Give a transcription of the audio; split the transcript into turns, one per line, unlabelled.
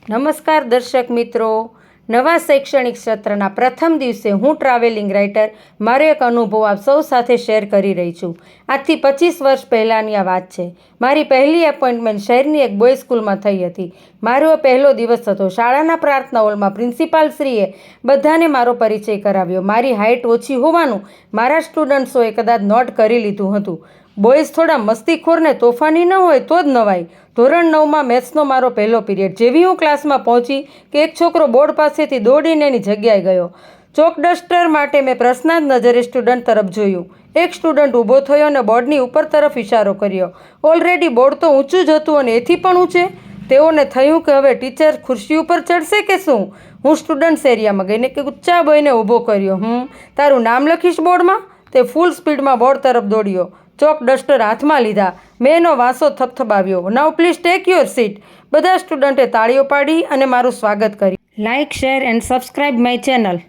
નમસ્કાર દર્શક મિત્રો, નવા શૈક્ષણિક સત્રના પ્રથમ દિવસે હું ટ્રાવેલિંગ રાઇટર મારો એક અનુભવ આપ સૌ સાથે શેર કરી રહી છું. આજથી 25 વર્ષ પહેલાંની આ વાત છે. મારી પહેલી એપોઇન્ટમેન્ટ શહેરની એક બોય સ્કૂલમાં થઈ હતી. મારો પહેલો દિવસ હતો. શાળાના પ્રાર્થના હોલમાં પ્રિન્સિપાલશ્રીએ બધાને મારો પરિચય કરાવ્યો. મારી હાઇટ ઓછી હોવાનું મારા સ્ટુડન્ટ્સોએ કદાચ નોટ કરી લીધું હતું. બોયઝ થોડા મસ્તીખોર ને તોફાની ન હોય તો જ નવાય. ધોરણ 9માં મેથ્સનો મારો પહેલો પીરિયડ. જેવી હું ક્લાસમાં પહોંચી કે એક છોકરો બોર્ડ પાસેથી દોડીને એની જગ્યાએ ગયો. ચોક ડસ્ટર માટે મેં પ્રશ્નાર્થ નજરે સ્ટુડન્ટ તરફ જોયું. એક સ્ટુડન્ટ ઊભો થયો અને બોર્ડની ઉપર તરફ ઇશારો કર્યો. ઓલરેડી બોર્ડ તો ઊંચું જ હતું અને એથી પણ ઊંચે. તેઓને થયું કે હવે ટીચર ખુરશી ઉપર ચડશે કે શું. હું સ્ટુડન્ટ્સ એરિયામાં ગઈને કે ઊંચા બોયને ઊભો કર્યો. તારું નામ લખીશ બોર્ડમાં? તે ફૂલ સ્પીડમાં બોર્ડ તરફ દોડ્યો. ચોક ડસ્ટર હાથમાં લીધા. મેં એનો વાંસો થપથપાવ્યો. નાઉ પ્લીઝ ટેક યોર સીટ. બધા સ્ટુડન્ટે તાળીઓ પાડી અને મારું સ્વાગત કર્યું. Like, share and subscribe my channel.